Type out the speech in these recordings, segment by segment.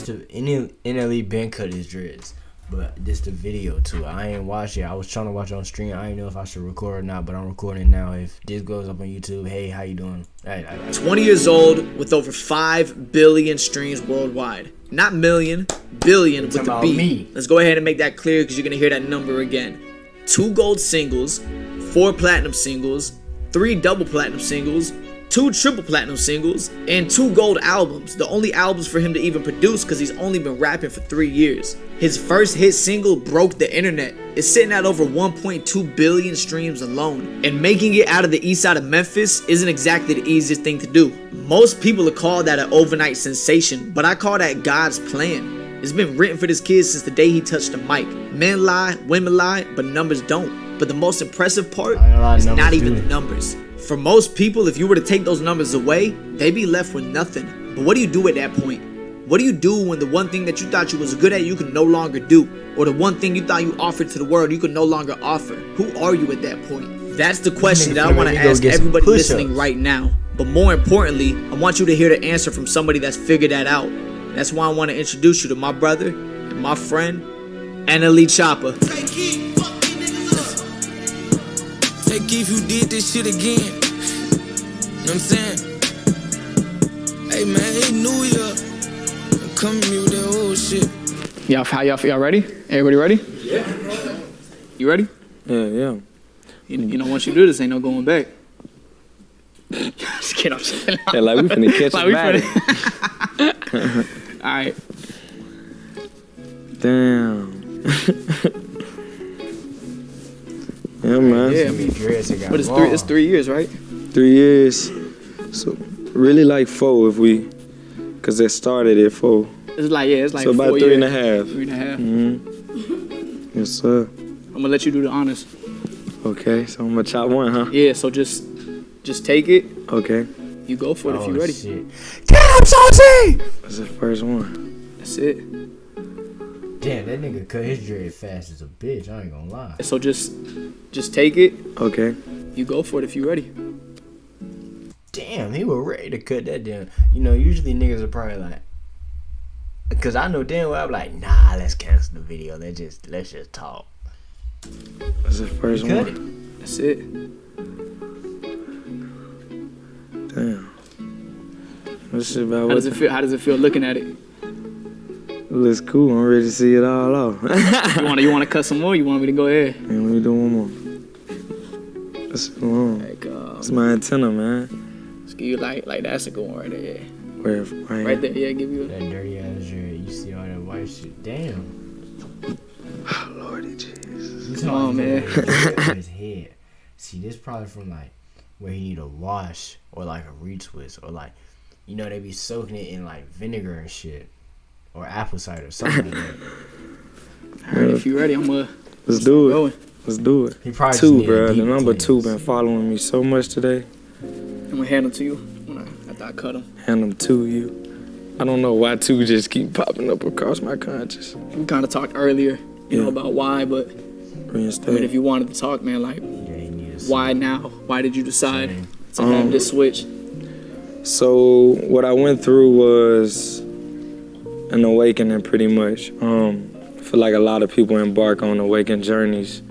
This the NLE been cut his dreads, but this the video too. I ain't watched it. I was trying to watch it on stream. I didn't know if I should record or not, but I'm recording now. If this goes up on YouTube, hey, how you doing? 20 years old with over 5 billion streams worldwide. Not million, billion with the B. Me. Let's go ahead and make that clear because you're gonna hear that number again. 2 gold singles, 4 platinum singles, 3 double platinum singles, 2 triple platinum singles, and 2 gold albums. The only albums for him to even produce because he's only been rapping for 3 years. His first hit single broke the internet. It's sitting at over 1.2 billion streams alone. And making it out of the east side of Memphis isn't exactly the easiest thing to do. Most people would call that an overnight sensation, but I call that God's plan. It's been written for this kid since the day he touched the mic. Men lie, women lie, but numbers don't. But the most impressive part is not even the numbers. For most people, if you were to take those numbers away, they'd be left with nothing. But what do you do at that point? What do you do when the one thing that you thought you was good at you can no longer do? Or the one thing you thought you offered to the world you can no longer offer? Who are you at that point? That's the question that I want to ask everybody listening right now. But more importantly, I want you to hear the answer from somebody that's figured that out. That's why I want to introduce you to my brother and my friend, NLE Choppa. Take if you did this shit again. You know what I'm saying? Hey man, it's New Year. I'm coming to me with that old shit. Y'all ready? Everybody ready? Yeah. You ready? Yeah. You know, once you do this, ain't no going back. Just kidding, I'm saying. Yeah, like we finna catch a body. Alright. Damn. Yeah, man. Yeah, but it's 3 years, right? 3 years. So really like 4 if we, cause it started at 4. It's like so about 4 years. 3.5. 3.5. Mm-hmm. Yes, sir. I'm gonna let you do the honors. Okay, so I'm gonna chop one, huh? Yeah, so just take it. Okay. You go for it if you ready. Shit. Damn, Saucy! That's the first one. That's it. Damn, that nigga cut his dread fast as a bitch. I ain't gonna lie. So just take it. Okay. You go for it if you ready. Damn, he was ready to cut that down. You know, usually niggas are probably like, cause I know damn well I'm like, nah, let's cancel the video. Let's just talk. That's the first one. Cut it. That's it. Damn. This shit about How does it feel? How does it feel looking at it? It looks cool. I'm ready to see it all off. you want to cut some more? You want me to go ahead? Yeah, let me do one more. That's long. That's my antenna, man. Let's give you like that's a good one right there. Yeah. Where? Right there. Yeah, give you that dirty ass dread. You see all that white shit. Damn. Oh, Lordy Jesus. Come on, man. His head. See, this probably from like where he need a wash or like a retwist or like, you know, they be soaking it in like vinegar and shit. Or apple cider or something like that. Alright, if you ready, I'm gonna let's do it. Going. Let's do it. He probably 2, bro. The number 2 been following me so much today. I'm gonna hand them to you after I cut them. Hand them to you. I don't know why 2 just keep popping up across my conscience. We kind of talked earlier, you know, about why, but Reinstate. I mean, if you wanted to talk, man, like, why now? Why did you decide to have this switch? So what I went through was an awakening, pretty much. I feel like a lot of people embark on awakened journeys,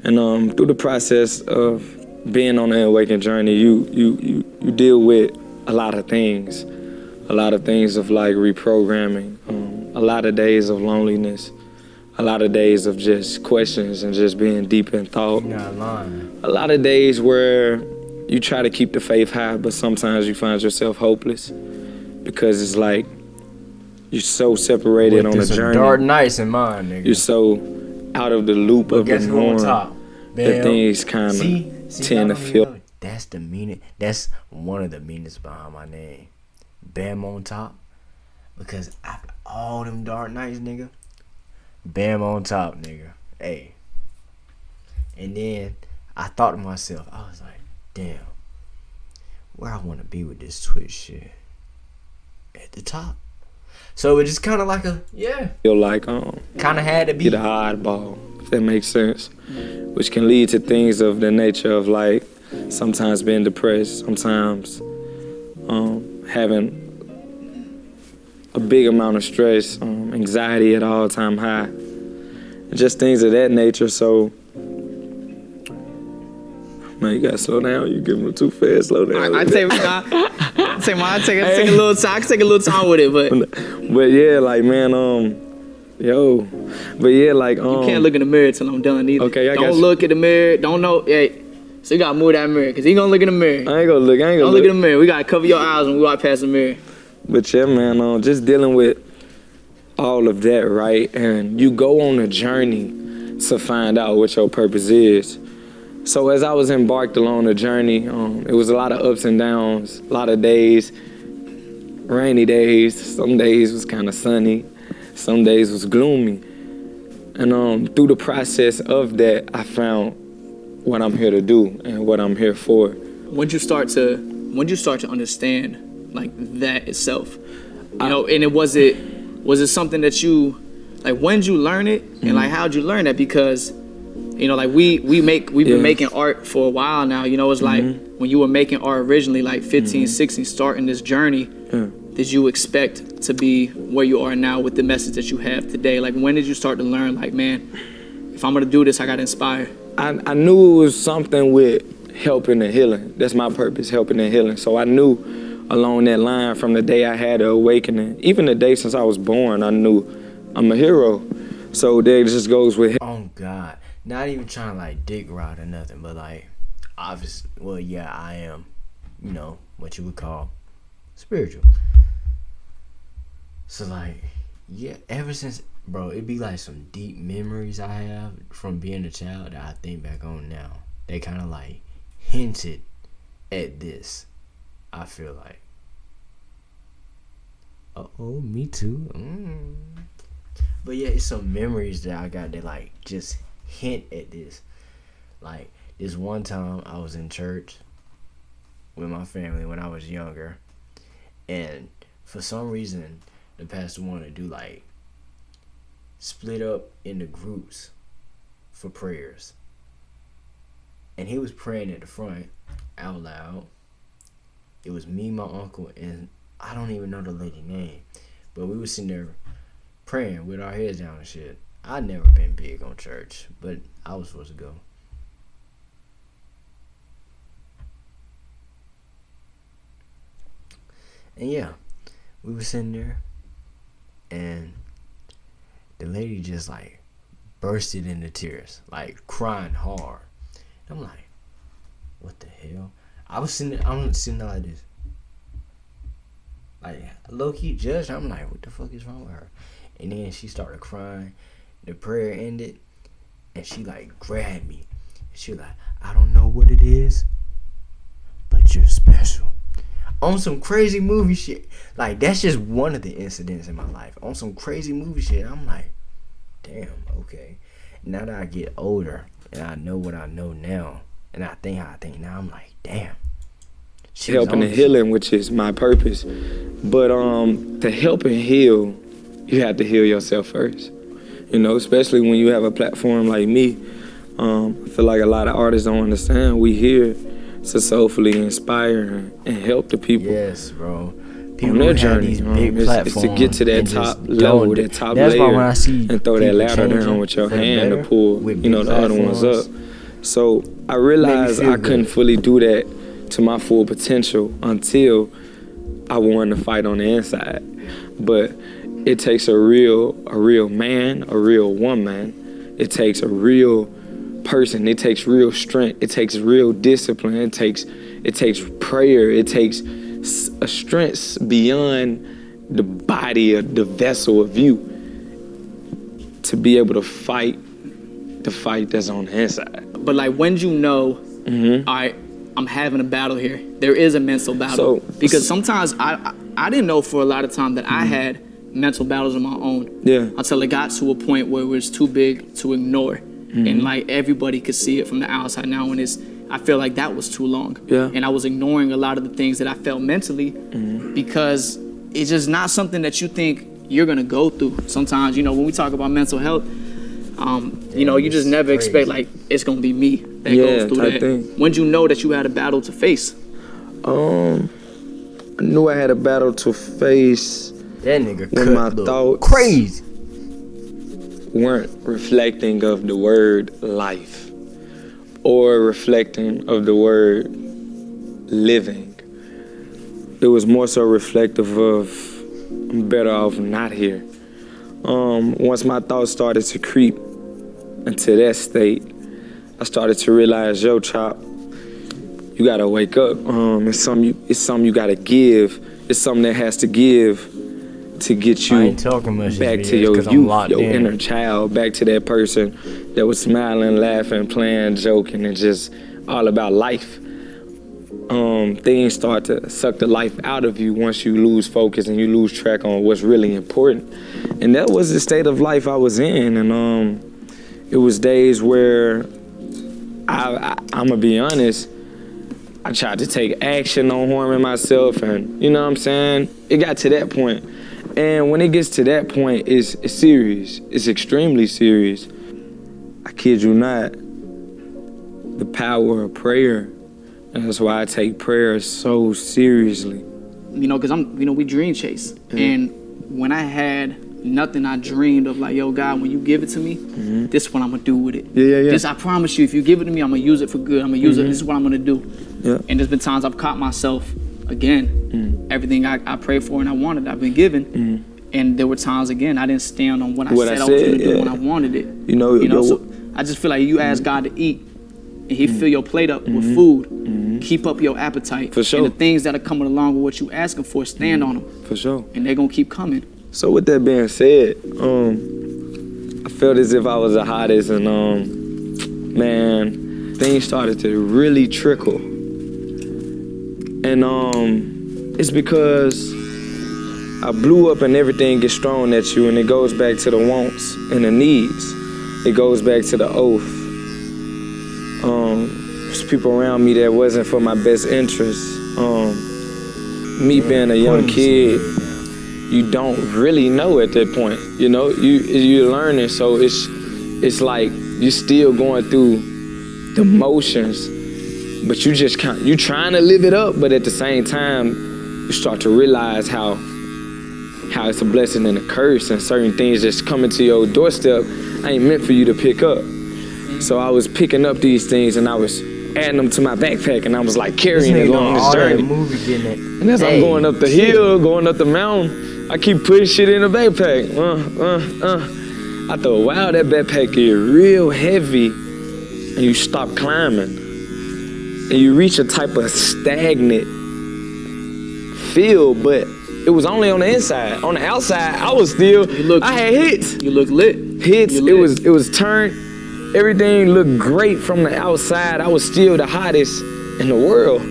and through the process of being on an awakened journey, you deal with a lot of things of like reprogramming, a lot of days of loneliness, a lot of days of just questions and just being deep in thought. You're not lying. A lot of days where you try to keep the faith high, but sometimes you find yourself hopeless because it's like you're so separated on the journey. Dark nights in mind, nigga. You're so out of the loop of the norm that things kind of tend to feel. That's the meaning. That's one of the meanings behind my name, BamOnTop. Because after all them dark nights, nigga, BamOnTop, nigga. Hey. And then I thought to myself, I was like, damn, where I want to be with this Twitch shit? At the top. So it's just kind of like Feel like kind of had to be the oddball, if that makes sense, which can lead to things of the nature of like sometimes being depressed, sometimes having a big amount of stress, anxiety at all time high, just things of that nature. So, man, you gotta slow down. You giving them too fast. Slow down. I take a little time. I can take a little time with it, but yeah, like man, but yeah, like you can't look in the mirror till I'm done either. Okay, I got you. Don't look at the mirror. Don't know. Hey, so you gotta move that mirror, cause he gonna look in the mirror. I ain't gonna look. Don't look in the mirror. We gotta cover your eyes when we walk past the mirror. But yeah, man, just dealing with all of that, right? And you go on a journey to find out what your purpose is. So as I was embarked along the journey, it was a lot of ups and downs, a lot of days, rainy days. Some days was kind of sunny, some days was gloomy. And through the process of that, I found what I'm here to do and what I'm here for. When you start to understand like that itself, you know, and was it something that you like? When did you learn it, and like how'd you learn that? Because you know, like we've been making art for a while now. You know, it's like when you were making art originally, like 15, 16, starting this journey. Did you expect to be where you are now with the message that you have today? Like, when did you start to learn, like, man, if I'm gonna do this, I gotta inspire? I knew it was something with helping and healing. That's my purpose, helping and healing. So I knew along that line from the day I had the awakening, even the day since I was born, I knew I'm a hero. So there it just goes with. Oh God, not even trying to like dick ride or nothing, but like, obviously, well, yeah, I am, you know, what you would call spiritual. So like, yeah, ever since, bro, it'd be like some deep memories I have from being a child that I think back on now. They kind of like hinted at this, I feel like. Uh-oh, me too. But yeah, it's some memories that I got that like just hint at this. Like this one time I was in church with my family when I was younger, and for some reason the pastor wanted to do like split up into groups for prayers. And he was praying at the front out loud. It was me, my uncle, and I don't even know the lady's name. But we were sitting there praying with our heads down and shit. I'd never been big on church, but I was supposed to go. And yeah, we were sitting there, and the lady just like bursted into tears, like crying hard. I'm like, what the hell? I'm sitting there like this, like low-key judged. I'm like, what the fuck is wrong with her? And then she started crying. The prayer ended, and she like grabbed me. She was like, I don't know what it is, but you're special. On some crazy movie shit. Like, that's just one of the incidents in my life. On some crazy movie shit, I'm like, damn, okay. Now that I get older and I know what I know now, and I think how I think now, I'm like, damn. Helping and healing, which is my purpose. But to help and heal, you have to heal yourself first. You know, especially when you have a platform like me. I feel like a lot of artists don't understand. We here to soulfully inspire and help the people. Yes, bro. People on their journey. It's to get to that top level, that top layer, and throw that ladder down with your hand to pull, you know, the other ones up. So I realized I couldn't fully do that to my full potential until I won the fight on the inside. But it takes a real man, a real woman. It takes a real person. It takes real strength. It takes real discipline. It takes prayer. It takes a strength beyond the body or the vessel of you to be able to fight the fight that's on the inside. But like, when you know, all right, I'm having a battle here. There is a mental battle. Because sometimes I didn't know for a lot of time that I had mental battles of my own. Yeah. Until it got to a point where it was too big to ignore. And like everybody could see it from the outside now, and I feel like that was too long. Yeah. And I was ignoring a lot of the things that I felt mentally because it's just not something that you think you're gonna go through. Sometimes, you know, when we talk about mental health, you know, you just never expect like it's gonna be me that goes through that. Thing. When you know that you had a battle to face? I knew I had a battle to face That nigga when cut my look thoughts crazy. weren't reflecting of the word life or reflecting of the word living. It was more so reflective of I'm better off not here. Once my thoughts started to creep into that state, I started to realize, yo, Chop, you gotta wake up. It's something you gotta give. It's something that has to give to get you back to your youth, your inner child, back to that person that was smiling, laughing, playing, joking, and just all about life. Things start to suck the life out of you once you lose focus and you lose track on what's really important. And that was the state of life I was in. And it was days where I'm gonna be honest, I tried to take action on harming myself, and you know what I'm saying? It got to that point. And when it gets to that point, it's serious. It's extremely serious. I kid you not, the power of prayer. And that's why I take prayer so seriously. You know, because we dream chase. And when I had nothing, I dreamed of like, yo, God, when you give it to me, this is what I'm gonna do with it. Yeah. This, I promise you, if you give it to me, I'm gonna use it for good. I'm gonna use it, this is what I'm gonna do. Yeah. And there's been times I've caught myself, again, everything I prayed for and I wanted, I've been given. And there were times, again, I didn't stand on what I said I was gonna do when I wanted it. You know, so I just feel like you ask God to eat, and he fill your plate up with food, keep up your appetite. For sure. And the things that are coming along with what you asking for, stand on them. For sure. And they're gonna keep coming. So with that being said, I felt as if I was the hottest, and man, things started to really trickle. And it's because I blew up and everything gets thrown at you, and it goes back to the wants and the needs. It goes back to the oath. There's people around me that wasn't for my best interest. Me being a young kid, you don't really know at that point. You know, you're learning, so it's like you're still going through the motions, but you trying to live it up, but at the same time, you start to realize how it's a blessing and a curse, and certain things just coming to your doorstep ain't meant for you to pick up. So I was picking up these things and I was adding them to my backpack, and I was like carrying it along this journey. And as I'm going up the hill, going up the mountain, I keep putting shit in the backpack. I thought, wow, that backpack is real heavy. And you stop climbing. And you reach a type of stagnant feel, but it was only on the inside. On the outside, I was still, I had hits. You look lit. Hits, it was turned. Everything looked great from the outside. I was still the hottest in the world.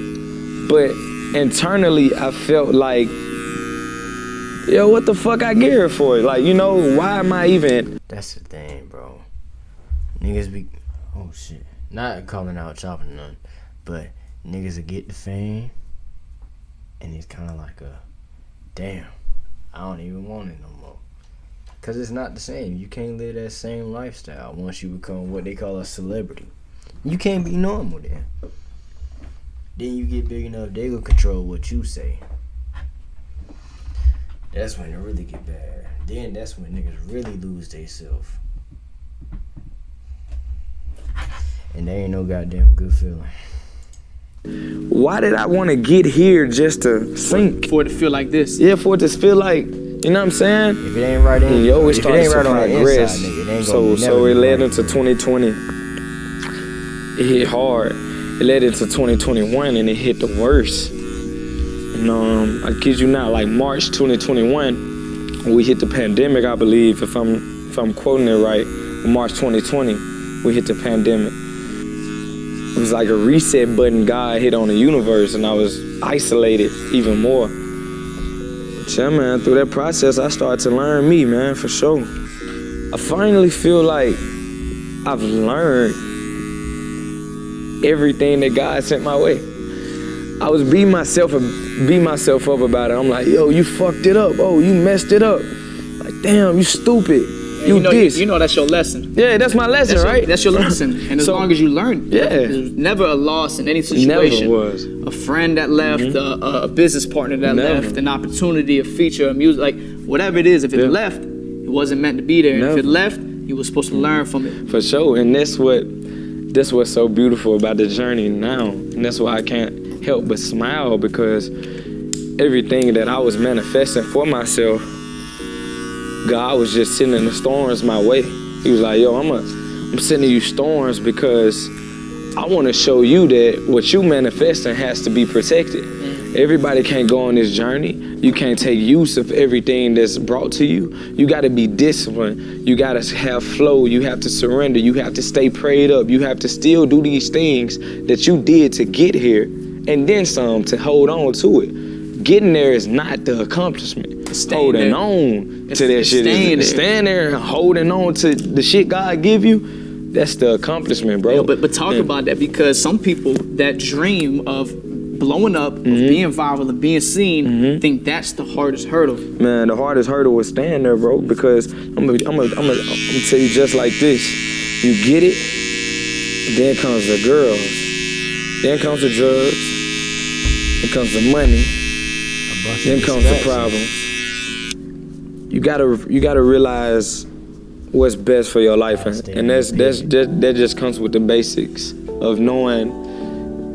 But internally, I felt like, yo, what the fuck I get here for? Like, you know, why am I even? That's the thing, bro. Niggas be, oh shit. Not calling out Choppa none, but niggas will get the fame, and it's kind of like a, damn, I don't even want it no more. Because it's not the same. You can't live that same lifestyle once you become what they call a celebrity. You can't be normal then. Then you get big enough, they will control what you say. That's when it really get bad. Then that's when niggas really lose they self. And they ain't no goddamn good feeling. Why did I want to get here just to sink? For it to feel like this. Yeah, for it to feel like, you know what I'm saying? If it ain't right in, and yo, it if it ain't right to on the progress. inside, nigga, it ain't So it led right into 2020. It hit hard. It led into 2021, and it hit the worst. And I kid you not, like March 2021, we hit the pandemic, I believe, if I'm quoting it right. March 2020, we hit the pandemic. It was like a reset button God hit on the universe, and I was isolated even more. But yeah, man, through that process, I started to learn me, man, for sure. I finally feel like I've learned everything that God sent my way. I was beating myself up about it. I'm like, yo, you fucked it up. Oh, you messed it up. Like, damn, you stupid. You this. You know that's your lesson. Yeah, that's my lesson, right? That's your lesson. And as long as you learn, there's never a loss in any situation. Never was. A friend that left, a business partner that left, an opportunity, a feature, a music, like whatever it is. If it left, it wasn't meant to be there. And if it left, you were supposed to learn from it. For sure, and that's what's so beautiful about the journey now, and that's why I can't help but smile, because everything that I was manifesting for myself, God was just sending the storms my way. He was like, yo, I'm sending you storms because I want to show you that what you manifesting has to be protected. Everybody can't go on this journey. You can't take use of everything that's brought to you. You got to be disciplined. You got to have flow. You have to surrender. You have to stay prayed up. You have to still do these things that you did to get here, and then some to hold on to it. Getting there is not the accomplishment. Holding on to that shit. Staying there and holding on to the shit God give you, that's the accomplishment, bro. But talk about that, because some people that dream of blowing up, of being viral, and being seen, think that's the hardest hurdle. Man, the hardest hurdle was staying there, bro, because I'm gonna tell you just like this. You get it, then comes the girls, then comes the drugs, then comes the money, then comes the problems. You gotta realize what's best for your life, and that just comes with the basics of knowing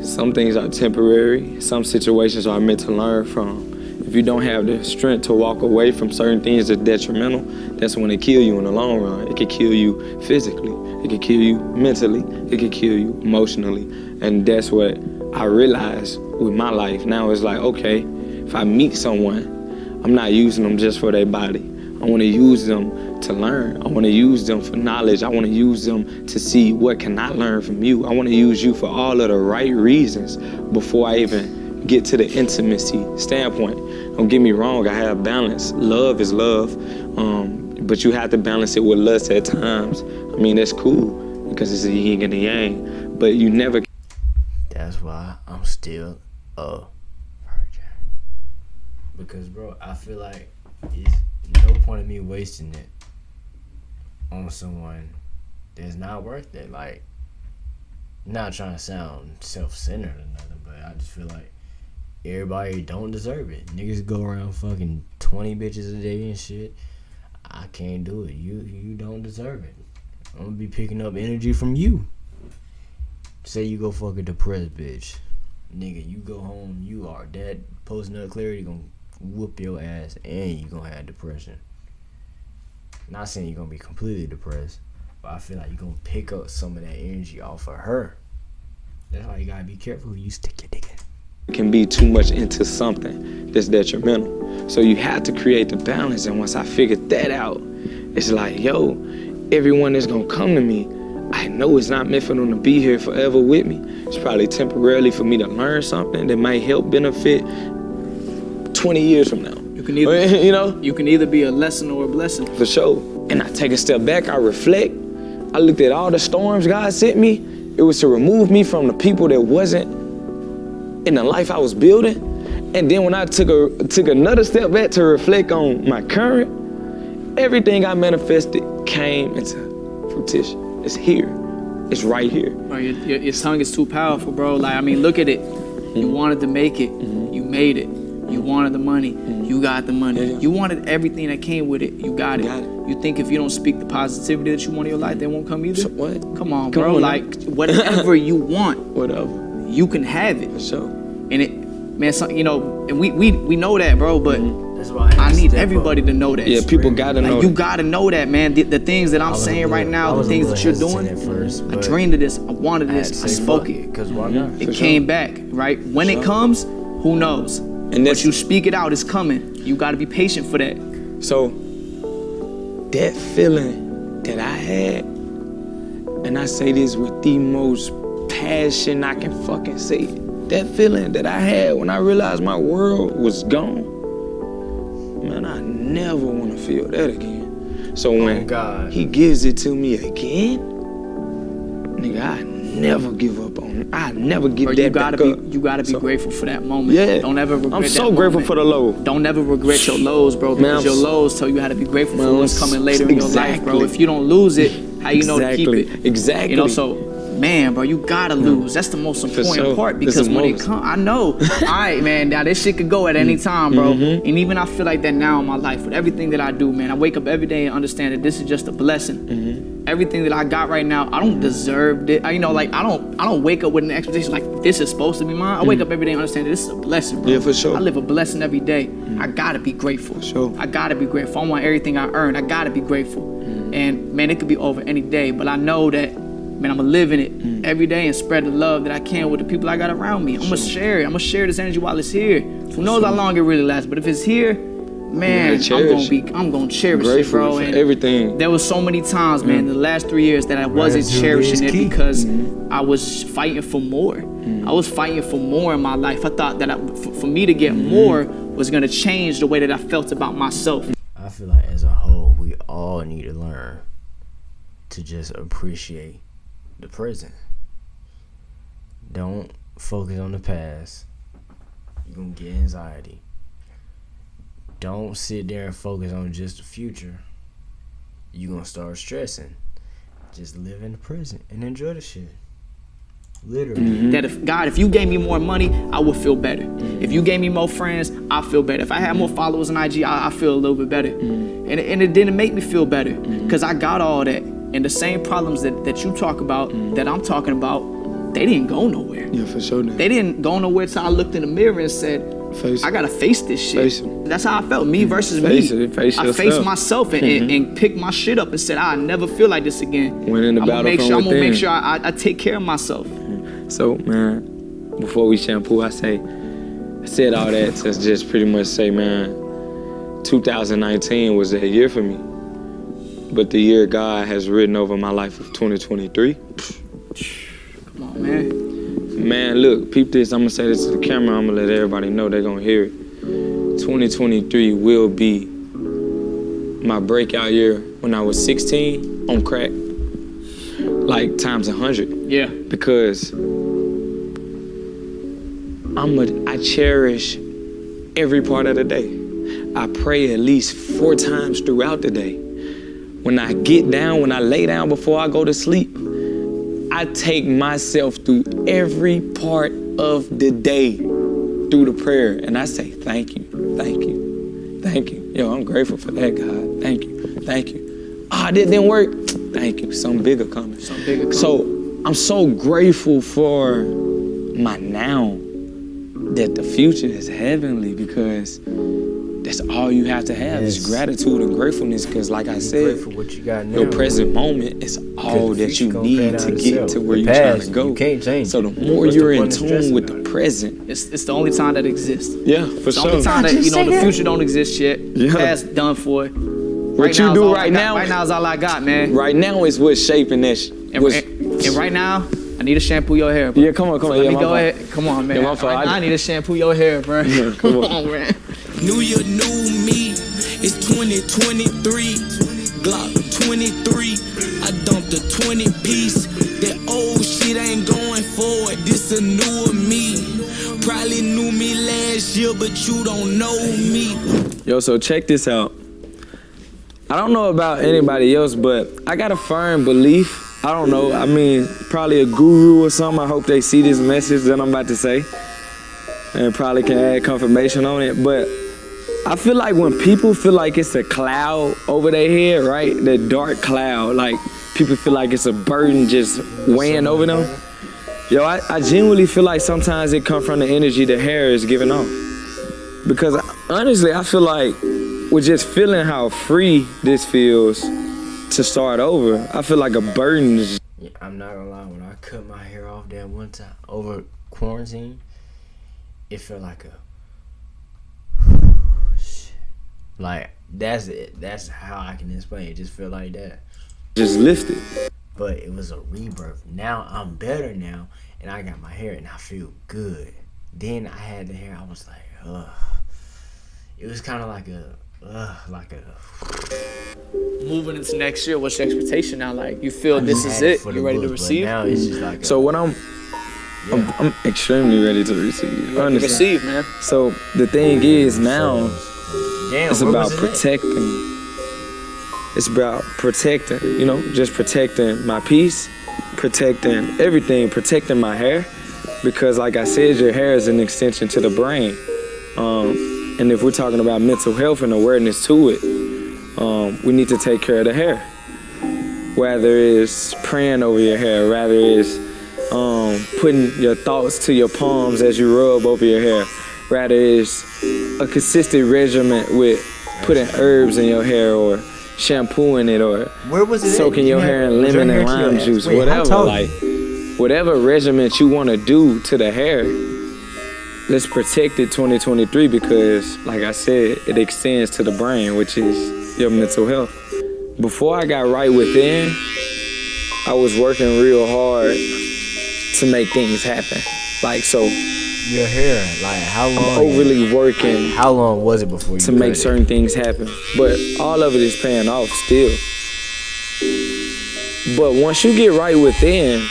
some things are temporary, some situations are meant to learn from. If you don't have the strength to walk away from certain things that's detrimental, that's when it kill you in the long run. It could kill you physically, it could kill you mentally, it could kill you emotionally, and that's what I realized with my life. Now it's like, okay, if I meet someone, I'm not using them just for their body. I want to use them to learn. I want to use them for knowledge. I want to use them to see what can I learn from you. I want to use you for all of the right reasons before I even get to the intimacy standpoint. Don't get me wrong, I have balance. Love is love, but you have to balance it with lust at times. I mean, that's cool because it's a yin and a yang, but you never. That's why I'm still a virgin. Because, bro, I feel like it's no point in me wasting it on someone that's not worth it. Like, not trying to sound self-centered or nothing, but I just feel like everybody don't deserve it. Niggas go around fucking 20 bitches a day and shit. I can't do it. You don't deserve it. I'm gonna be picking up energy from you. Say you go fuck a depressed bitch. Nigga, you go home, you are dead. Post-nut clarity gonna whoop your ass and you gonna have depression. Not saying you're gonna be completely depressed, but I feel like you're gonna pick up some of that energy off of her. That's why you gotta be careful who you stick your dick in. It can be too much into something that's detrimental. So you have to create the balance, and once I figured that out, it's like, yo, everyone that's gonna come to me, I know it's not meant for them to be here forever with me. It's probably temporarily for me to learn something that might help benefit 20 years from now. You can either, you know? You can either be a lesson or a blessing. For sure. And I take a step back, I reflect. I looked at all the storms God sent me. It was to remove me from the people that wasn't in the life I was building. And then when I took another step back to reflect on my current, everything I manifested came into fruition. It's here. It's right here. Bro, your tongue is too powerful, bro. Like, I mean, look at it. You wanted to make it. You made it. You wanted the money. You got the money. You wanted everything that came with it. You got it. You think if you don't speak the positivity that you want in your life, they won't come either? So what? Come on, bro. Like, whatever you want, whatever, you can have it. For sure. And it, man, you know, and we know that, bro, but that's why I need everybody to know that. Yeah, people gotta know. You gotta know that, man. The things that I'm saying right now, the things that you're doing, I dreamed of this, I wanted this, I spoke it. Because why not? It came back, right? When it comes, who knows? And but you speak it out, it's coming. You gotta be patient for that. So, that feeling that I had, and I say this with the most passion I can fucking say it, that feeling that I had when I realized my world was gone, man, I never want to feel that again. So when he gives it to me again, nigga, I never give up on it. I never give Bro, that you gotta back up. be, you gotta be So, grateful for that moment. Yeah. Don't ever regret I'm that so grateful moment. for the low. Don't ever regret your lows, bro, Man, because your lows tell you how to be grateful for what's coming later in your life, bro. Exactly. If you don't lose it, how you know to keep it? Exactly. You know, so man, bro, you gotta lose. That's the most important sure. part, This because is when it most. comes, I know. All right, man, now this shit could go at any time, bro. And even I feel like that now in my life with everything that I do, man. I wake up every day and understand that this is just a blessing. Everything that I got right now, I don't deserve it. I don't wake up with an expectation like this is supposed to be mine. I wake up every day and understand that this is a blessing, bro. Yeah, for sure. I live a blessing every day. I gotta be grateful. Sure. I gotta be grateful. I want everything I earn. I gotta be grateful. And man, it could be over any day, but I know that, man, I'm gonna live in it every day and spread the love that I can with the people I got around me. I'm gonna share it. I'm gonna share this energy while it's here. Who knows how long it really lasts? But if it's here, man, I'm gonna cherish it, bro. for And everything. there was so many times, man, the last 3 years that I wasn't Gratitude cherishing is it key. because I was fighting for more. I was fighting for more in my life. I thought that for me to get more was gonna change the way that I felt about myself. I feel like as a whole, we all need to learn to just appreciate the present. Don't focus on the past. You're gonna get anxiety. Don't sit there and focus on just the future. You're gonna start stressing. Just live in the present and enjoy the shit. Literally. That if you gave me more money, I would feel better. If you gave me more friends, I feel better. If I had more followers on IG, I feel a little bit better. And it didn't make me feel better because I got all that. And the same problems that you talk about, that I'm talking about, they didn't go nowhere. Yeah, for sure. They didn't go nowhere till I looked in the mirror and said, Face it. I gotta face this shit. Face it. That's how I felt, me versus Face me. it. Face I yourself. faced myself and picked my shit up and said, I'll never feel like this again. Winning the I'm battle gonna make from sure, I'm gonna within. make sure I take care of myself. So, man, before we shampoo, I said all that to just pretty much say, man, 2019 was a year for me. But the year God has written over my life of 2023. Come on, man. Man, look, peep this. I'm gonna say this to the camera. I'm gonna let everybody know they're gonna hear it. 2023 will be my breakout year when I was 16 on crack. Like times 100. Yeah. Because I cherish every part of the day. I pray at least 4 times throughout the day. When I get down, when I lay down before I go to sleep, I take myself through every part of the day through the prayer. And I say, thank you, thank you, thank you. Yo, I'm grateful for that, God. Thank you, thank you. Ah, that didn't work. Thank you, something bigger coming. Something bigger coming. So I'm so grateful for my now, that the future is heavenly, because that's all you have to have is Yes. gratitude and gratefulness. Because like I Be said, grateful for what you got now. your present moment is all the that future you gonna pan need out to get itself. to where The you're trying past, to go. you can't change So the it. more What's the you're in point of tune stressing with the about it? present, It's the only time that exists. yeah, for It's the only sure. time that, the future don't exist yet. Yeah. Past done for. What you now is do all I right got. now, Right now is all I got, man. right now is what's shaping that. And right now, I need to shampoo your hair, bro. Yeah, come on. Let Yeah, me my go fault. ahead. Come on, man. Yeah, my fault. Right now, I need to shampoo your hair, bro. Yeah, come come on, man. New year, new me. It's 2023. Glock 23. I dumped a 20 piece. That old shit ain't going forward. This a newer me. Probably knew me last year, but you don't know me. Yo, so check this out. I don't know about anybody else, but I got a firm belief. I don't know. I mean, probably a guru or something. I hope they see this message that I'm about to say and probably can add confirmation on it. But I feel like when people feel like it's a cloud over their head, right? That dark cloud, like people feel like it's a burden just weighing over them. Yo, I genuinely feel like sometimes it comes from the energy the hair is giving off. Because honestly, I feel like with just feeling how free this feels to start over, I feel like a burden is. Yeah, I'm not gonna lie, when I cut my hair off that one time over quarantine, it felt like a like that's it. That's how I can explain it. It just felt like that. Just lifted. But it was a rebirth. Now I'm better now, and I got my hair, and I feel good. Then I had the hair. I was like, ugh. It was kind of like like a. Moving into next year, what's your expectation now? Like, you feel this is had it? for the You ready to book, but receive? now it's just like. So what I'm extremely ready to receive. You ready to Honestly. receive, man. So the thing is now, Damn, it's where about was it at? protecting. It's about protecting, you know, just protecting my peace, protecting everything, protecting my hair. Because like I said, your hair is an extension to the brain. And if we're talking about mental health and awareness to it, we need to take care of the hair. Whether it's praying over your hair, rather it's putting your thoughts to your palms as you rub over your hair, rather it's a consistent regimen with putting herbs in your hair or shampooing it or Where was it? soaking your hair in lemon and lime juice, whatever. Like whatever regimen you want to do to the hair, let's protect it 2023 because, like I said, it extends to the brain, which is your mental health. Before I got right within, I was working real hard to make things happen. Like so, Your hair, like how long? overly working How long was it before you to make cut it? certain things happen. But all of it is paying off still. But once you get right within,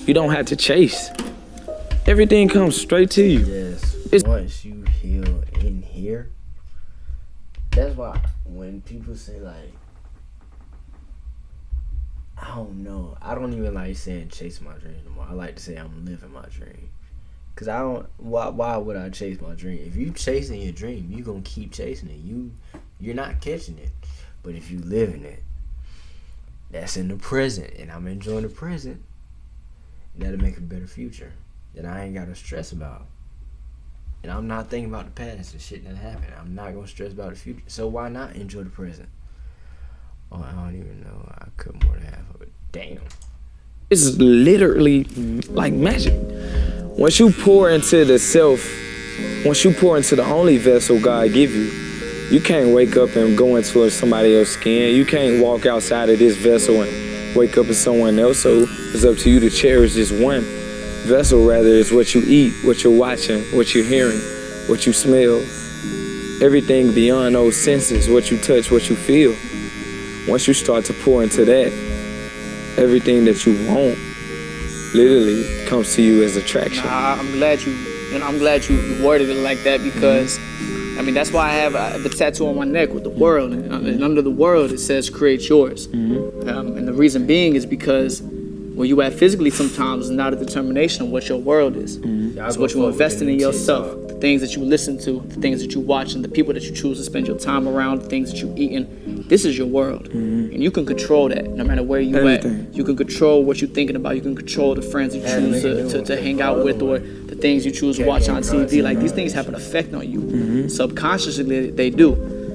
you don't have to chase. Everything comes straight to you. Yes. Once you heal in here, that's why when people say like, I don't know, I don't even like saying chase my dream anymore. I like to say I'm living my dream. Cause I don't. Why would I chase my dream? If you chasing your dream, you gonna keep chasing it. You're not catching it. But if you live in it, that's in the present, and I'm enjoying the present. That'll make a better future that I ain't gotta stress about. And I'm not thinking about the past and shit that happened. I'm not gonna stress about the future. So why not enjoy the present? Oh, I don't even know. I cut more than half of it. Damn. It's literally like magic. Once you pour into the self, once you pour into the only vessel God give you, you can't wake up and go into somebody else's skin. You can't walk outside of this vessel and wake up as someone else. So it's up to you to cherish this one vessel, rather it's what you eat, what you're watching, what you're hearing, what you smell, everything beyond those senses, what you touch, what you feel. Once you start to pour into that, everything that you want literally comes to you as attraction. I'm glad you worded it like that because, I mean, that's why I have the tattoo on my neck with the world, and under the world it says create yours. And the reason being is because where you at physically sometimes is not a determination of what your world is. It's what you're investing in yourself, the things that you listen to, the things that you watch, and the people that you choose to spend your time around, the things that you eating. This is your world, and you can control that no matter where you at. You can control what you're thinking about. You can control the friends you choose to hang out with, or the things you choose to watch on TV. Like, these things have an effect on you. Subconsciously, they do.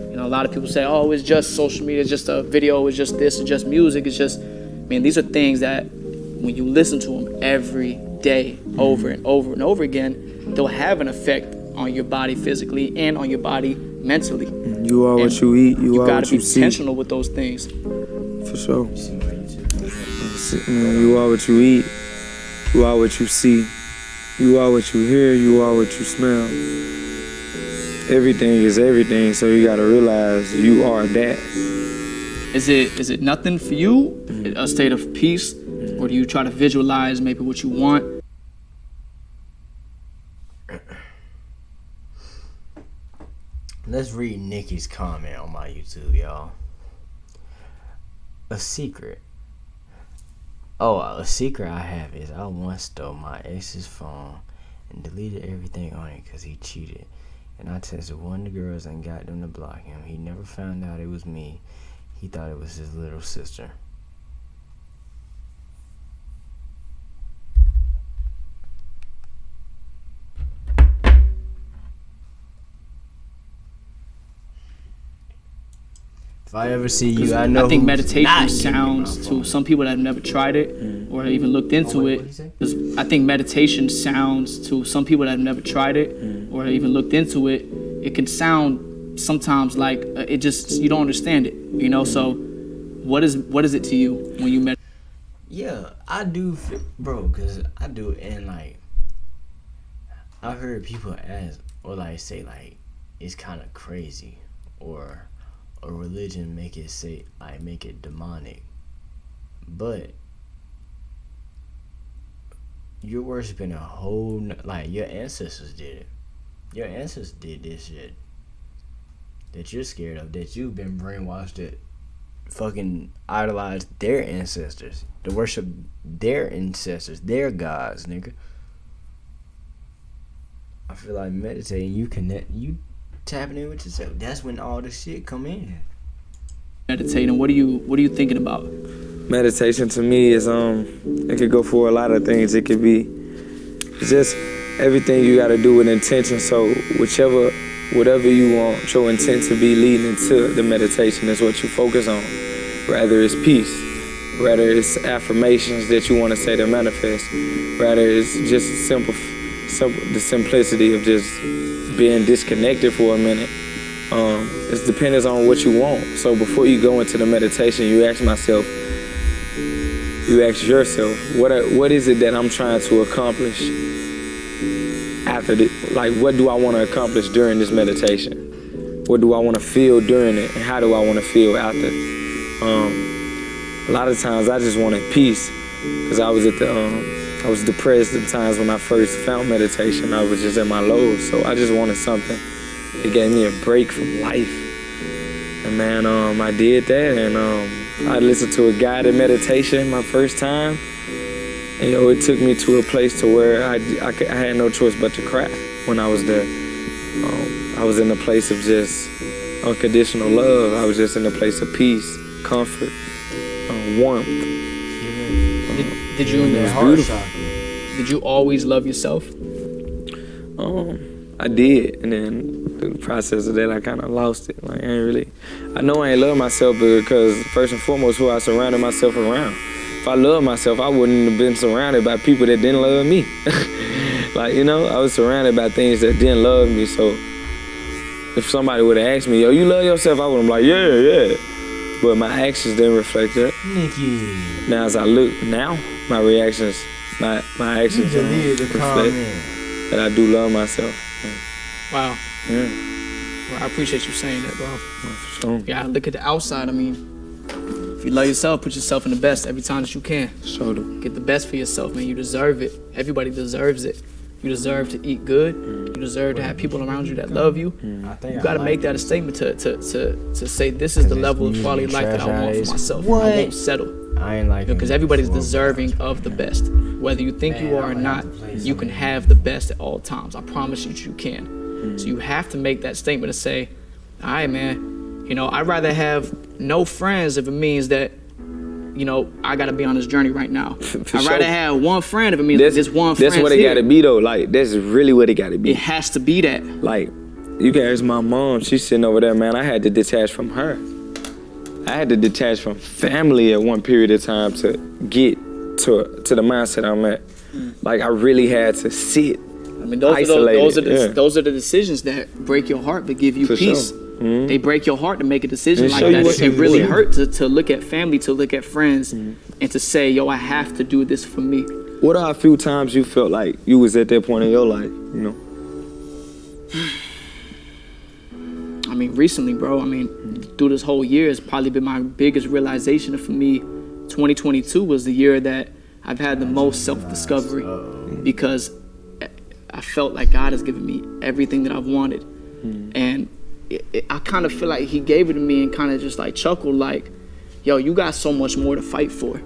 You know, a lot of people say, oh, it's just social media, it's just a video, it's just this, it's just music, it's just, man, these are things that when you listen to them every day, over and over and over again, they'll have an effect on your body physically and on your body mentally. You are what you eat, you are what you see. gotta be intentional with those things. For sure. You are what you eat, you are what you see, you are what you hear, you are what you smell. Everything is everything, so you gotta realize you are that. Is it nothing for you, a state of peace, or do you try to visualize maybe what you want? Let's read Nikki's comment on my YouTube, y'all. A secret. Oh, a secret I have is I once stole my ex's phone and deleted everything on it because he cheated. And I texted one of the girls and got them to block him. He never found out it was me. He thought it was his little sister. If I ever see you, I know. I think meditation sounds to some people that have never tried it or even looked into it. I think meditation sounds to some people that have never tried it or even looked into it. It can sound sometimes like it just, you don't understand it, you know. So, what is it to you when you meditate? Yeah, I do, bro, cause I do, and like I heard people ask or like say like it's kind of crazy or a religion make it demonic, but you're worshiping a whole like your ancestors did it. Your ancestors did this shit that you're scared of, that you've been brainwashed to fucking idolize their ancestors, to worship their ancestors, their gods, nigga. I feel like meditating, you tapping in with yourself. That's when all this shit come in. Meditating, what are you thinking about? Meditation to me is it could go for a lot of things. It could be just everything you got to do with intention. So whatever you want your intent to be leading into the meditation is what you focus on. Rather it's peace, rather it's affirmations that you want to say to manifest, rather it's just the simplicity of just being disconnected for a minute. It depends on what you want. So before you go into the meditation, you ask yourself, what is it that I'm trying to accomplish after this? Like, what do I want to accomplish during this meditation? What do I want to feel during it, and how do I want to feel after? A lot of times I just wanted peace, because I was depressed at times when I first found meditation. I was just in my lows, so I just wanted something that gave me a break from life. And man, I did that, and I listened to a guided meditation my first time, and it took me to a place to where I had no choice but to cry when I was there. I was in a place of just unconditional love. I was just in a place of peace, comfort, warmth. Did you it was beautiful. Did you always love yourself? I did, and then through the process of that, I kind of lost it. Like, I know I ain't love myself because first and foremost, who I surrounded myself around. If I loved myself, I wouldn't have been surrounded by people that didn't love me. Like, I was surrounded by things that didn't love me. So if somebody would have asked me, yo, you love yourself? I would have been like, yeah. But my actions didn't reflect that. Nicky. Now as I look now, my reactions, my actions reflect that I do love myself. Wow. Yeah. Well, I appreciate you saying that, bro. For sure. Yeah, look at the outside. I mean, if you love yourself, put yourself in the best every time that you can. Sure do. Get the best for yourself, man. You deserve it. Everybody deserves it. You deserve to eat good. You deserve to have people around you that love you. You gotta make that a statement to say this is the level of quality of life that I want for myself. I won't settle. I ain't like Because everybody's deserving of the best. Whether you think you are or not, you can have the best at all times. I promise you can. So you have to make that statement to say, all right, man, I'd rather have no friends if it means that, I gotta be on this journey right now. I'd rather have one friend if it means just one friend. That's what it gotta be though. Like, that's really what it gotta be. It has to be that. Like, you can ask my mom, she's sitting over there, man. I had to detach from her. I had to detach from family at one period of time to get to the mindset I'm at. Like, I really had to sit. I mean, those are the decisions that break your heart but give you peace. Sure. They break your heart to make a decision like that. It really hurt to look at family, to look at friends, and to say, yo, I have to do this for me. What are a few times you felt like you was at that point in your life, I mean, recently, bro, through this whole year, it's probably been my biggest realization for me. 2022 was the year that I've had the most self-discovery because I felt like God has given me everything that I've wanted. And I kind of feel like he gave it to me and kind of just like chuckled like, yo, you got so much more to fight for.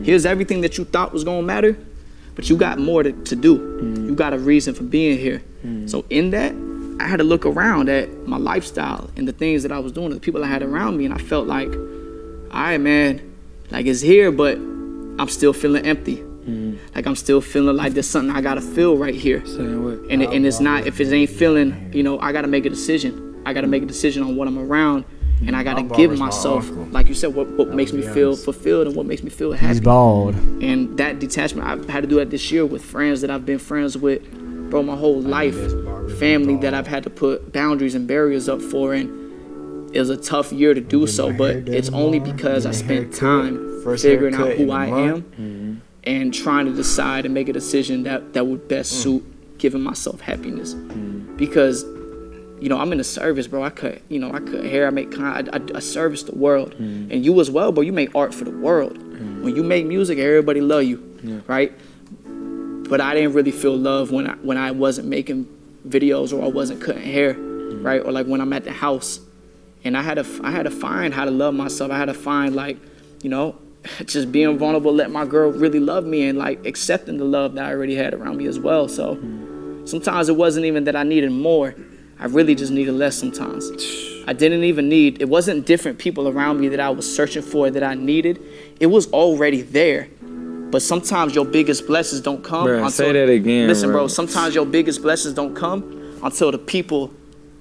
Here's everything that you thought was gonna matter, but you got more to do. You got a reason for being here. So in that, I had to look around at my lifestyle and the things that I was doing, the people I had around me, and I felt like, all right, man, like it's here, but I'm still feeling empty. Like I'm still feeling like there's something I gotta feel right here. And it's not, if it ain't feeling, I gotta make a decision. I gotta make a decision on what I'm around, and I gotta give myself, like you said, what makes me feel fulfilled and what makes me feel happy. He's bald. And that detachment, I've had to do that this year with friends that I've been friends with, bro, my whole life. Family that I've had to put boundaries and barriers up for, and it was a tough year to do so, but it's only because I spent time figuring out who I am and trying to decide and make a decision that would best suit giving myself happiness. Because you know, I'm in the service, bro. I cut hair, I make I service the world. And you as well, bro. You make art for the world. When you make music, everybody love you, right? But I didn't really feel love when I wasn't making videos or I wasn't cutting hair, right? Or like when I'm at the house, and I had to find how to love myself. I had to find, like, you know, just being vulnerable, let my girl really love me, and like accepting the love that I already had around me as well. So sometimes it wasn't even that I needed more. I really just needed less sometimes. I didn't even need, it wasn't different people around me that I was searching for that I needed. It was already there. But sometimes your biggest blessings don't come until, say that again, listen, bro, sometimes your biggest blessings don't come until the people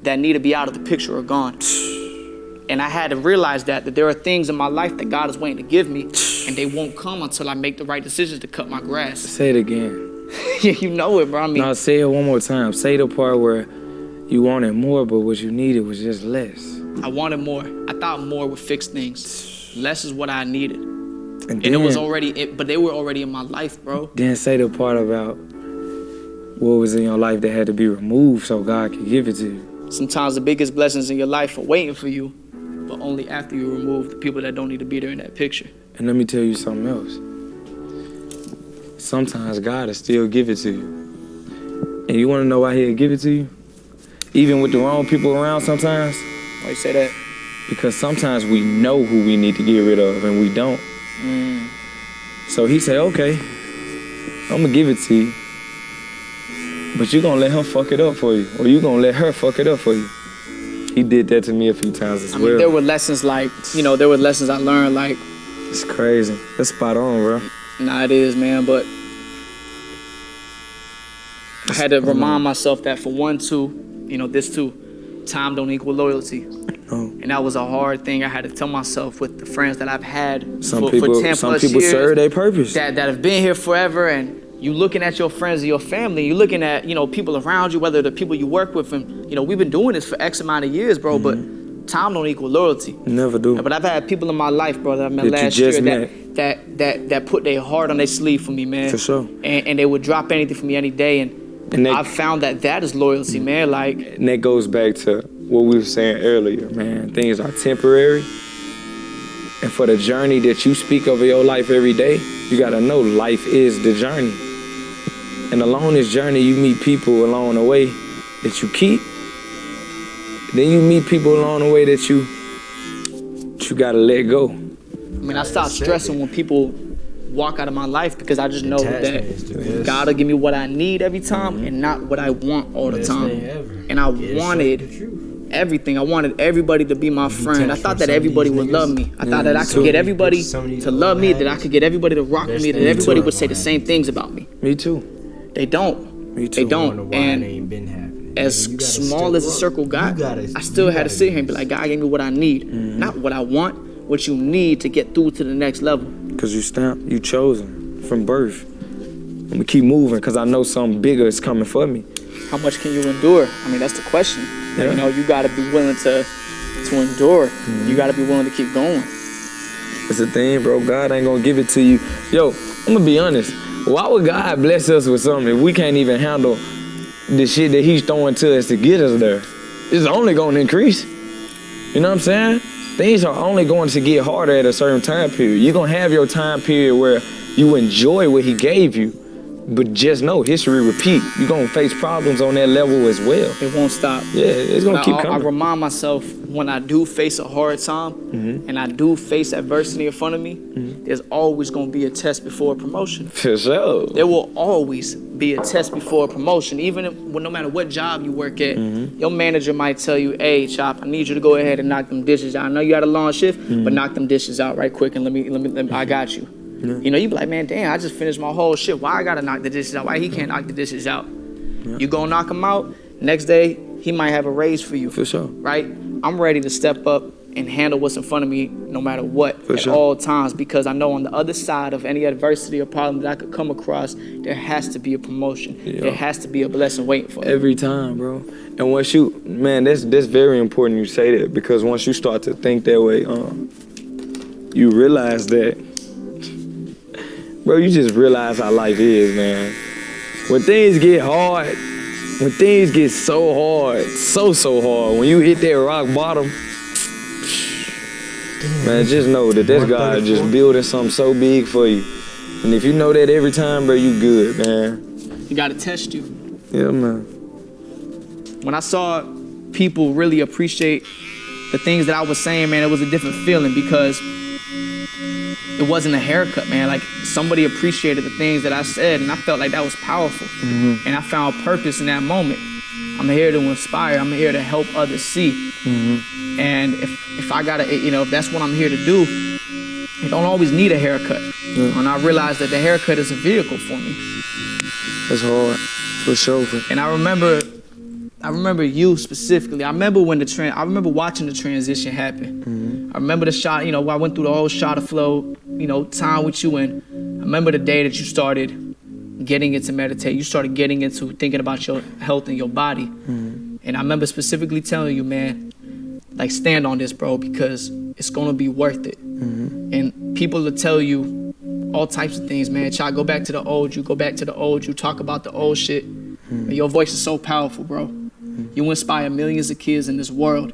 that need to be out of the picture are gone. And I had to realize that there are things in my life that God is waiting to give me, and they won't come until I make the right decisions to cut my grass. Say it again. You know it, bro. I mean, no, say it one more time. Say the part where you wanted more, but what you needed was just less. I wanted more. I thought more would fix things. Less is what I needed. And it was already, but they were already in my life, bro. Then say the part about what was in your life that had to be removed so God could give it to you. Sometimes the biggest blessings in your life are waiting for you, but only after you remove the people that don't need to be there in that picture. And let me tell you something else. Sometimes God will still give it to you. And you want to know why He'll give it to you? Even with the wrong people around sometimes? Why you say that? Because sometimes we know who we need to get rid of and we don't. So He said, okay, I'm going to give it to you. But you're going to let him fuck it up for you. Or you're going to let her fuck it up for you. He did that to me a few times as well. I mean, there were lessons like, you know, there were lessons I learned like. It's crazy. That's spot on, bro. Nah, it is, man, but I had to remind myself that for one, too, you know, this too, time don't equal loyalty. Oh. And that was a hard thing I had to tell myself with the friends that I've had some for people, 10 some plus people years. serve their purpose. That have been here forever, and you looking at your friends and your family, you looking at, you know, people around you, whether the people you work with, and, you know, we've been doing this for X amount of years, bro, but time don't equal loyalty. Never do. But I've had people in my life, bro, that I met last year that put their heart on their sleeve for me, man. For sure. And they would drop anything for me any day, and I've found that is loyalty, man. Like, and that goes back to what we were saying earlier, man. Things are temporary. And for the journey that you speak of in your life every day, you gotta know life is the journey. And along this journey, you meet people along the way that you keep. Then you meet people along the way that you gotta let go. I mean, I stopped stressing when people walk out of my life because I just know that God will give me what I need every time and not what I want all the time. And I wanted everything. I wanted everybody to be my friend. I thought that everybody would love me. I thought that I could get everybody to love me, that I could get everybody to rock with me, that everybody would say the same things about me. Me too. They don't. Me too. They don't. And as small as the circle got, I still had to sit here and be like, God gave me what I need, not what I want, what you need to get through to the next level. Because you chosen from birth. I'm gonna keep moving because I know something bigger is coming for me. How much can you endure? I mean, that's the question. Yeah. You know, you gotta be willing to endure. You gotta be willing to keep going. It's the thing, bro. God ain't gonna give it to you. Yo, I'm gonna be honest. Why would God bless us with something if we can't even handle the shit that He's throwing to us to get us there? It's only gonna increase. You know what I'm saying? Things are only going to get harder at a certain time period. You're gonna have your time period where you enjoy what He gave you, but just know history repeat. You're gonna face problems on that level as well. It won't stop. Yeah, it's gonna keep coming. I remind myself when I do face a hard time and I do face adversity in front of me, there's always gonna be a test before a promotion. For sure. There will always be a test before a promotion. Even if, no matter what job you work at, your manager might tell you, hey, Chop, I need you to go ahead and knock them dishes out. I know you had a long shift, but knock them dishes out right quick and let me I got you. Yeah. You know, you be like, man, damn, I just finished my whole shift. Why I gotta knock the dishes out? Why he can't knock the dishes out? Yeah. You go knock him out, next day, he might have a raise for you. For sure. Right? I'm ready to step up and handle what's in front of me no matter what at all times, because I know on the other side of any adversity or problem that I could come across, there has to be a promotion. Yeah. There has to be a blessing waiting for me. Every time, bro. And once you, man, that's very important you say that, because once you start to think that way, you realize that, bro, you just realize how life is, man. When things get hard, when things get so hard, so hard, when you hit that rock bottom, man, just know that this God just building something so big for you. And if you know that every time, bro, you good, man. You gotta test you. Yeah, man. When I saw people really appreciate the things that I was saying, man, it was a different feeling because it wasn't a haircut, man. Like, somebody appreciated the things that I said, and I felt like that was powerful. And I found purpose in that moment. I'm here to inspire. I'm here to help others see. And if I gotta, you know, if that's what I'm here to do, I don't always need a haircut. And I realized that the haircut is a vehicle for me. That's hard, for sure. And I remember you specifically. I remember when I remember watching the transition happen. I remember the shot, you know, I went through the whole shot of flow, you know, time with you, and I remember the day that you started getting into meditate. You started getting into thinking about your health and your body. And I remember specifically telling you, man, like, stand on this, bro, because it's gonna be worth it. And people will tell you all types of things, man. Child, go back to the old you, go back to the old you, talk about the old shit. Your voice is so powerful, bro. You inspire millions of kids in this world.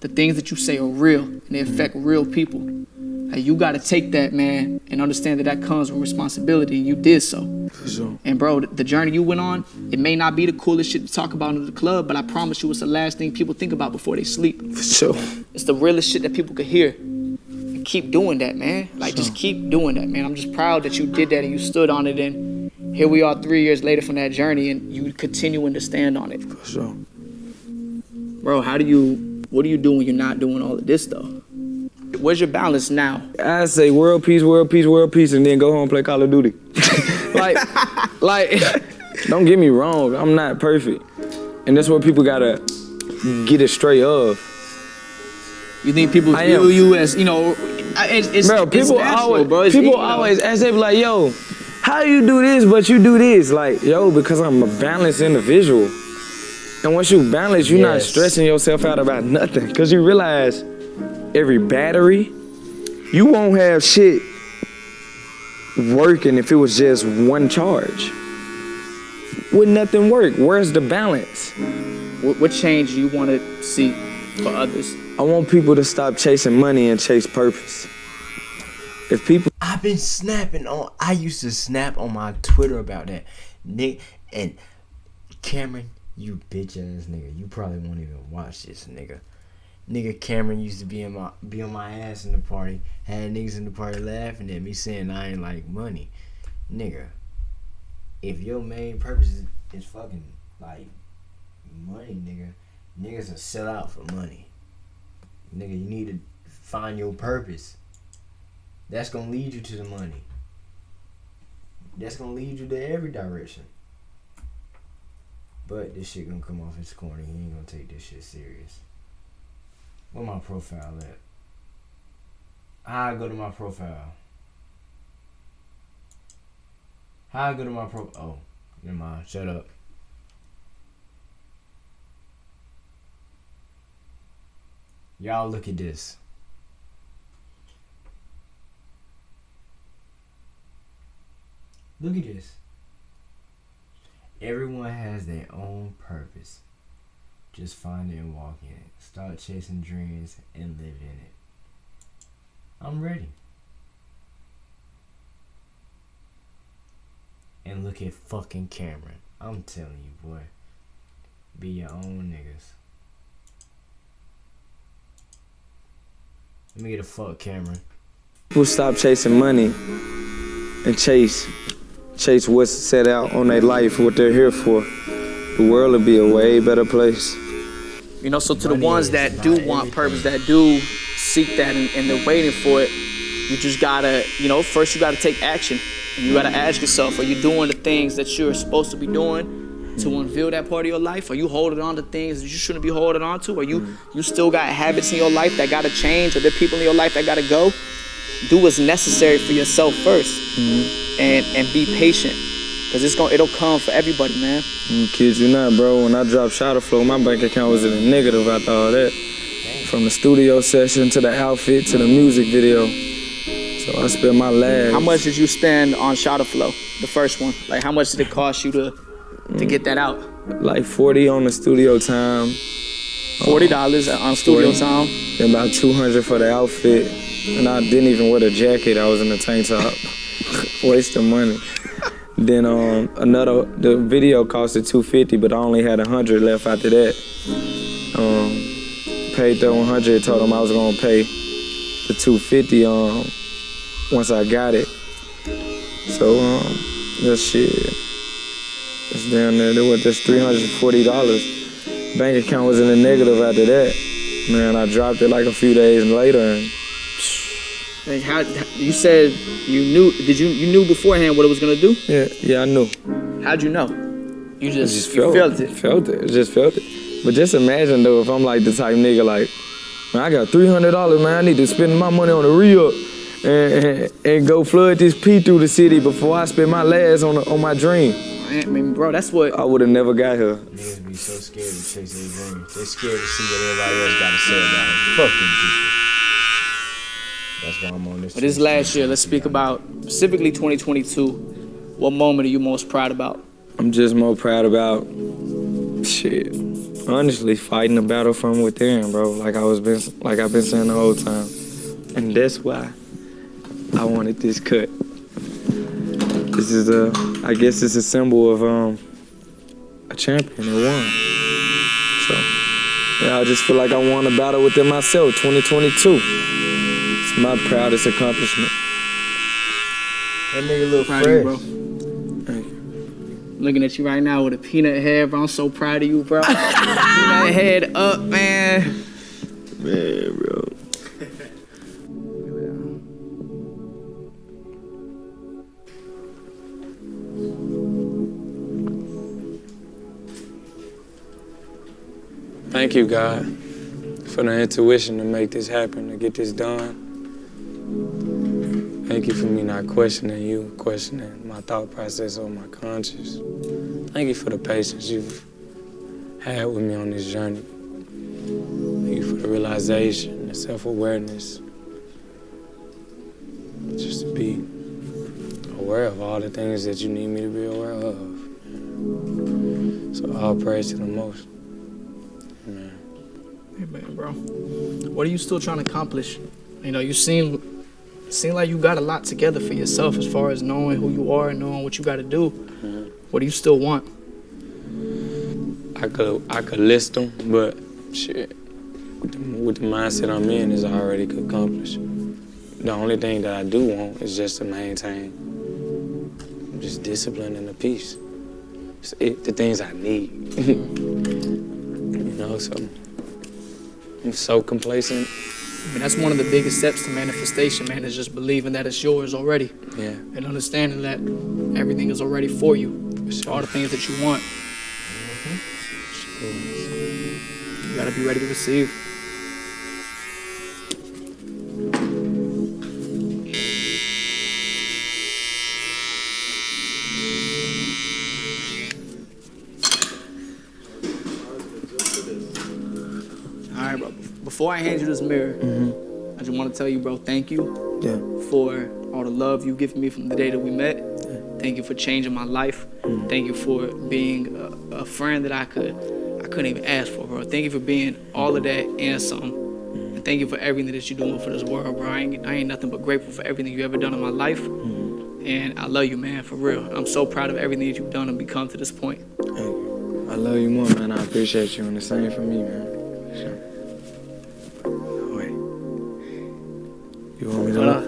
The things that you say are real, and they affect real people. Like, you gotta take that, man, and understand that that comes with responsibility, and you did so. For sure. And bro, the journey you went on, it may not be the coolest shit to talk about in the club, but I promise you it's the last thing people think about before they sleep. For sure. It's the realest shit that people could hear. And keep doing that, man. Like, just keep doing that, man. I'm just proud that you did that and you stood on it, and here we are 3 years later from that journey, and you continuing to stand on it. For sure. Bro, what do you do when you're not doing all of this, though? Where's your balance now? I say world peace, world peace, world peace, and then go home and play Call of Duty. like, don't get me wrong, I'm not perfect. And that's what people gotta get it straight of. You think people view you as, you know, it's bro, people it's natural, always, bro. It's, people always ask, they be like, yo, how you do this, but you do this? Like, yo, because I'm a balanced individual. And once you balance, you're not stressing yourself out about nothing. Because you realize every battery, you won't have shit working if it was just one charge. Would nothing work? Where's the balance? What change do you want to see for others? I want people to stop chasing money and chase purpose. If people... I've been snapping on... I used to snap on my Twitter about that. Nick and Cameron, you bitch ass nigga. You probably won't even watch this, nigga. Nigga Cameron used to be on my ass in the party. Had niggas in the party laughing at me saying I ain't like money. Nigga, if your main purpose is fucking like money, niggas will sell out for money. Nigga, you need to find your purpose. That's gonna lead you to the money. That's gonna lead you to every direction. But this shit gonna come off his corner. He ain't gonna take this shit serious. Where my profile at? How I go to my profile? How I go to my oh, never mind. Shut up. Y'all look at this. Look at this. Everyone has their own purpose. Just find it and walk in it. Start chasing dreams and live in it. I'm ready. And look at fucking Cameron. I'm telling you, boy. Be your own niggas. Let me get a fuck Cameron. People stop chasing money and chase what's set out on their life, what they're here for. The world will be a way better place. You know, so to the ones that do want purpose, that do seek that and they're waiting for it, you just gotta, you know, first you gotta take action. And you gotta ask yourself, are you doing the things that you're supposed to be doing to unveil that part of your life? Are you holding on to things that you shouldn't be holding on to? Are you still got habits in your life that gotta change? Are there people in your life that gotta go? Do what's necessary for yourself first, and be patient, cause it'll come for everybody, man. Kid you not, bro. When I dropped Shot of Flow, my bank account was in a negative after all that. From the studio session to the outfit to the music video. So I spent my last. How much did you spend on Shot of Flow, the first one? Like, how much did it cost you to to get that out? Like 40 on the studio time. $40 on studio 40. time. Then about 200 for the outfit. And I didn't even wear the jacket. I was in the tank top. Wasting money. Then the video costed $250, but I only had 100 left after that. Paid the 100, told them I was gonna pay the $250 once I got it. So that shit, it's down there. There was just $340. Bank account was in the negative after that. Man, I dropped it like a few days later. And Like how you said you knew? You knew beforehand what it was gonna do? yeah, I knew. How'd you know? You just felt it. Just felt it. But just imagine though, if I'm like the type nigga like, man, I got $300, man. I need to spend my money on a re-up and go flood this P through the city before I spend my last on my dream. I mean, bro, that's what I would have never got here. Niggas be so scared to chase their dreams. They're scared to see what everybody else got to say about them. Fuck them people. That's why I'm on this. But this last year, let's speak about specifically 2022. What moment are you most proud about? I'm just more proud about shit. Honestly, fighting the battle from within, bro. Like I've been saying the whole time. And that's why I wanted this cut. This is I guess it's a symbol of a champion that won. So yeah, I just feel like I won a battle within myself, 2022. It's my proudest accomplishment. That nigga look Proud fresh. of you, bro. Thank you. Looking at you right now with a peanut head, bro. I'm so proud of you, bro. Peanut head up, man. Man, bro. Thank you, God, for the intuition to make this happen, to get this done. Thank you for me not questioning you, questioning my thought process or my conscience. Thank you for the patience you've had with me on this journey. Thank you for the realization, the self-awareness. Just to be aware of all the things that you need me to be aware of. So all praise to the Most. Amen. Amen, bro. What are you still trying to accomplish? You know, you seem like you got a lot together for yourself as far as knowing who you are and knowing what you got to do. Mm-hmm. What do you still want? I could list them, but shit, with the mindset I'm in, is I already could accomplish. The only thing that I do want is just to maintain just discipline and the peace. It's the things I need. You know, so I'm so complacent. I mean, that's one of the biggest steps to manifestation, man, is just believing that it's yours already. Yeah. And understanding that everything is already for you. All the things that you want. You gotta be ready to receive. All right, bro. Before I hand you this mirror, I just want to tell you, bro, thank you for all the love you've given me from the day that we met. Thank you for changing my life. Thank you for being a friend that I couldn't even ask for, bro. Thank you for being all of that and some. And thank you for everything that you're doing for this world, bro. I ain't nothing but grateful for everything you ever done in my life. And I love you, man, for real. I'm so proud of everything that you've done and become to this point. Thank you. I love you more, man. I appreciate you, and the same for me, man. Sure. Wait. You want me to look?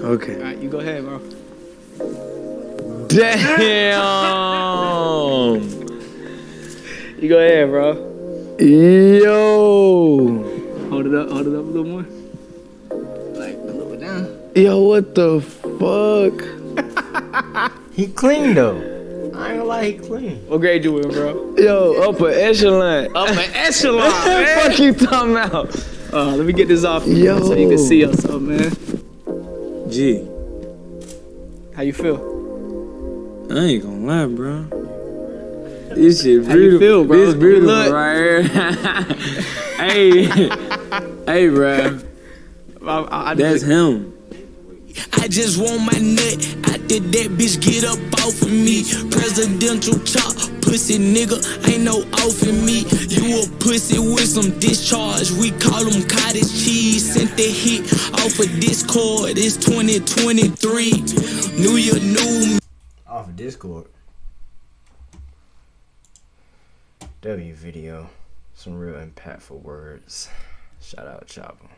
Okay. All right, you go ahead, bro. Damn! You go ahead, bro. Yo! Hold it up a little more. Like, a little bit down. Yo, what the fuck? He clean though. I ain't gonna lie, he clean. What grade you in, bro? Yo, upper echelon. Upper echelon, man. Fuck you talking about? Let me get this off you, Yo. so you can see us up, man. G, How you feel? I ain't gonna lie, bro. This shit How you beautiful. feel, bro? This beautiful Look. right here. Hey, bro. I That's him. I just want my nut out addicted, that bitch get up off of me. Presidential chop, pussy nigga, ain't no off in me. You a pussy with some discharge, we call them cottage cheese. Sent the hit off of Discord, it's 2023. New year, new me. Off of Discord. W video. Some real impactful words. Shout out Choppa.